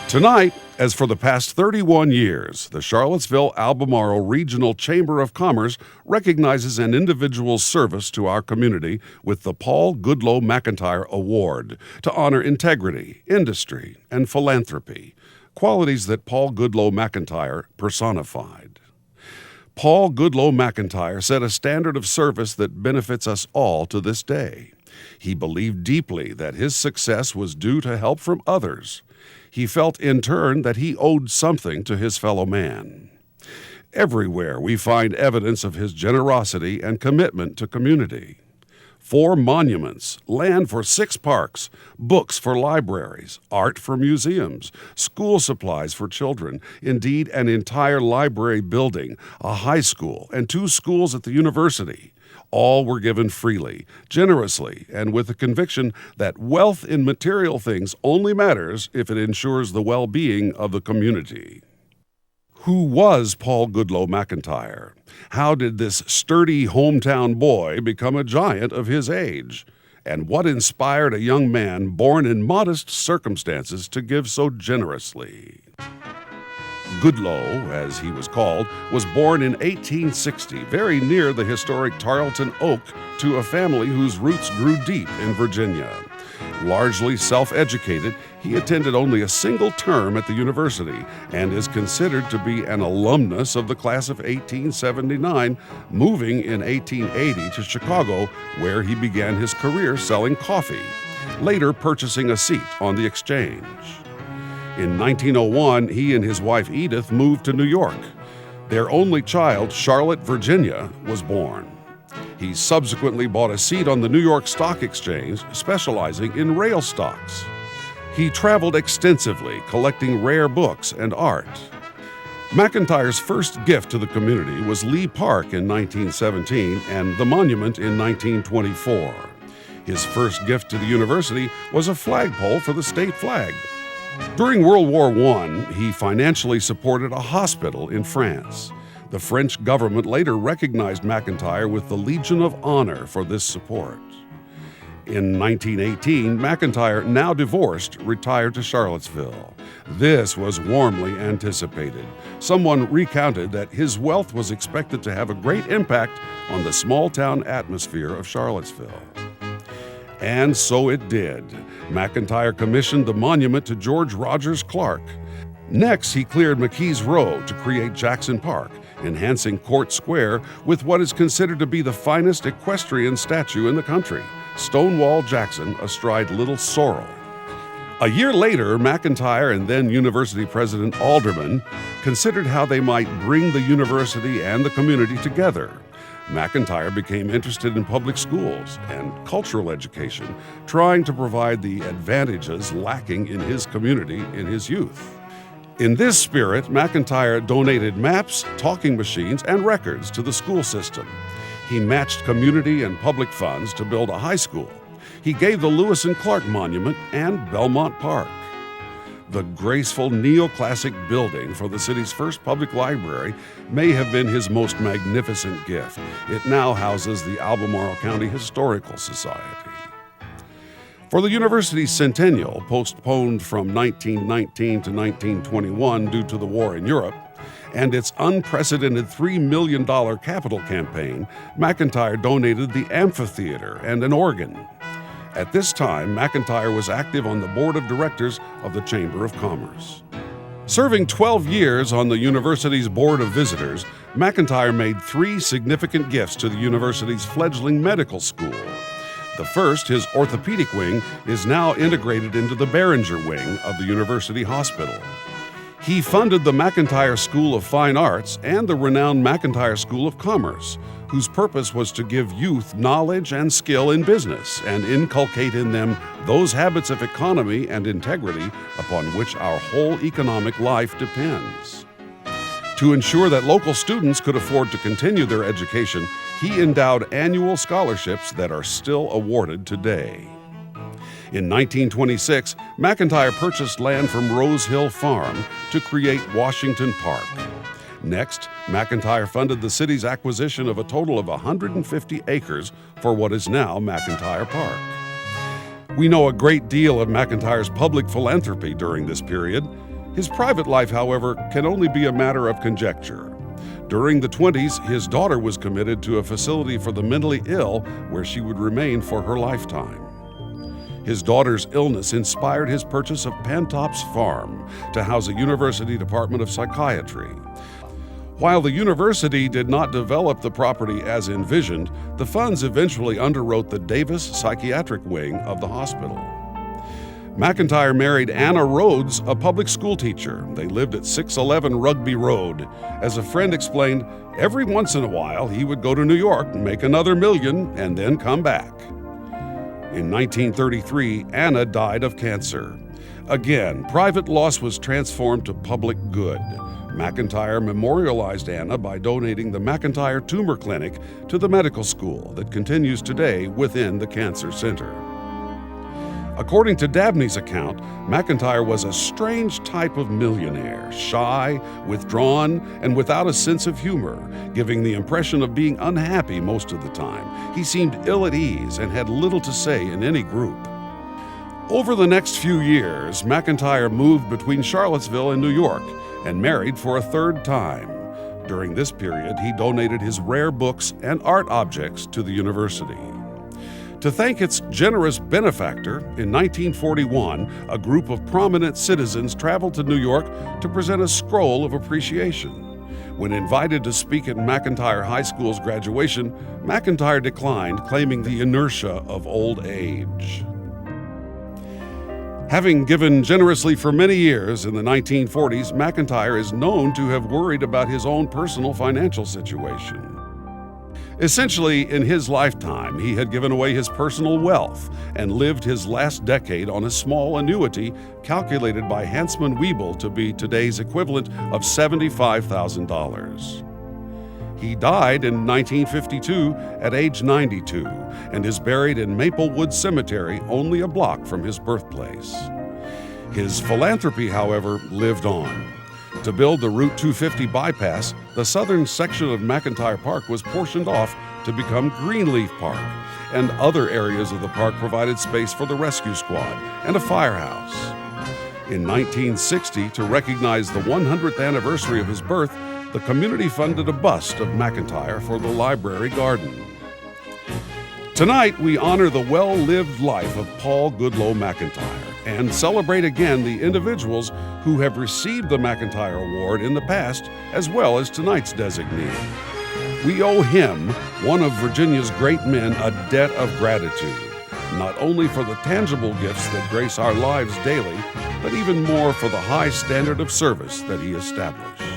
Tonight, as for the past 31 years, the Charlottesville-Albemarle Regional Chamber of Commerce recognizes an individual's service to our community with the Paul Goodloe McIntire Award to honor integrity, industry, and philanthropy, qualities that Paul Goodloe McIntire personified. Paul Goodloe McIntire set a standard of service that benefits us all to this day. He believed deeply that his success was due to help from others. He felt in turn that he owed something to his fellow man. Everywhere we find evidence of his generosity and commitment to community. 4 monuments, land for 6 parks, books for libraries, art for museums, school supplies for children, indeed an entire library building, a high school, and 2 schools at the university. All were given freely, generously, and with the conviction that wealth in material things only matters if it ensures the well-being of the community. Who was Paul Goodloe McIntire? How did this sturdy hometown boy become a giant of his age? And what inspired a young man born in modest circumstances to give so generously? Goodloe, as he was called, was born in 1860, very near the historic Tarleton Oak, to a family whose roots grew deep in Virginia. Largely self-educated, he attended only a single term at the university and is considered to be an alumnus of the class of 1879, moving in 1880 to Chicago, where he began his career selling coffee, later purchasing a seat on the exchange. In 1901, he and his wife Edith moved to New York. Their only child, Charlotte, Virginia, was born. He subsequently bought a seat on the New York Stock Exchange, specializing in rail stocks. He traveled extensively, collecting rare books and art. McIntire's first gift to the community was Lee Park in 1917 and the monument in 1924. His first gift to the university was a flagpole for the state flag. During World War I, he financially supported a hospital in France. The French government later recognized McIntire with the Legion of Honor for this support. In 1918, McIntire, now divorced, retired to Charlottesville. This was warmly anticipated. Someone recounted that his wealth was expected to have a great impact on the small-town atmosphere of Charlottesville. And so it did. McIntire commissioned the monument to George Rogers Clark. Next, he cleared McKees Road to create Jackson Park, enhancing Court Square with what is considered to be the finest equestrian statue in the country, Stonewall Jackson astride Little Sorrel. A year later, McIntire and then University President Alderman considered how they might bring the university and the community together. McIntire became interested in public schools and cultural education, trying to provide the advantages lacking in his community in his youth. In this spirit, McIntire donated maps, talking machines, and records to the school system. He matched community and public funds to build a high school. He gave the Lewis and Clark Monument and Belmont Park. The graceful neoclassic building for the city's first public library may have been his most magnificent gift. It now houses the Albemarle County Historical Society. For the university's centennial, postponed from 1919 to 1921 due to the war in Europe, and its unprecedented $3 million capital campaign, McIntire donated the amphitheater and an organ. At this time, McIntire was active on the board of directors of the Chamber of Commerce. Serving 12 years on the university's Board of Visitors, McIntire made 3 significant gifts to the university's fledgling medical school. The first, his orthopedic wing, is now integrated into the Behringer wing of the University Hospital. He funded the McIntire School of Fine Arts and the renowned McIntire School of Commerce, whose purpose was to give youth knowledge and skill in business and inculcate in them those habits of economy and integrity upon which our whole economic life depends. To ensure that local students could afford to continue their education, he endowed annual scholarships that are still awarded today. In 1926, McIntire purchased land from Rose Hill Farm to create Washington Park. Next, McIntire funded the city's acquisition of a total of 150 acres for what is now McIntire Park. We know a great deal of McIntire's public philanthropy during this period. His private life, however, can only be a matter of conjecture. During the 20s, his daughter was committed to a facility for the mentally ill where she would remain for her lifetime. His daughter's illness inspired his purchase of Pantop's Farm to house a university department of psychiatry. While the university did not develop the property as envisioned, the funds eventually underwrote the Davis psychiatric wing of the hospital. McIntire married Anna Rhodes, a public school teacher. They lived at 611 Rugby Road. As a friend explained, every once in a while he would go to New York, make another million, and then come back. In 1933, Anna died of cancer. Again, private loss was transformed to public good. McIntire memorialized Anna by donating the McIntire Tumor Clinic to the medical school that continues today within the Cancer Center. According to Dabney's account, McIntire was a strange type of millionaire, shy, withdrawn, and without a sense of humor, giving the impression of being unhappy most of the time. He seemed ill at ease and had little to say in any group. Over the next few years, McIntire moved between Charlottesville and New York and married for a third time. During this period, he donated his rare books and art objects to the university. To thank its generous benefactor, in 1941, a group of prominent citizens traveled to New York to present a scroll of appreciation. When invited to speak at McIntire High School's graduation, McIntire declined, claiming the inertia of old age. Having given generously for many years in the 1940s, McIntire is known to have worried about his own personal financial situation. Essentially, in his lifetime, he had given away his personal wealth and lived his last decade on a small annuity calculated by Hantzmon Weibel to be today's equivalent of $75,000. He died in 1952 at age 92 and is buried in Maplewood Cemetery, only a block from his birthplace. His philanthropy, however, lived on. To build the Route 250 bypass, the southern section of McIntire Park was portioned off to become Greenleaf Park, and other areas of the park provided space for the rescue squad and a firehouse. In 1960, to recognize the 100th anniversary of his birth, the community funded a bust of McIntire for the library garden. Tonight, we honor the well-lived life of Paul Goodloe McIntire and celebrate again the individuals who have received the McIntire Award in the past, as well as tonight's designee. We owe him, one of Virginia's great men, a debt of gratitude, not only for the tangible gifts that grace our lives daily, but even more for the high standard of service that he established.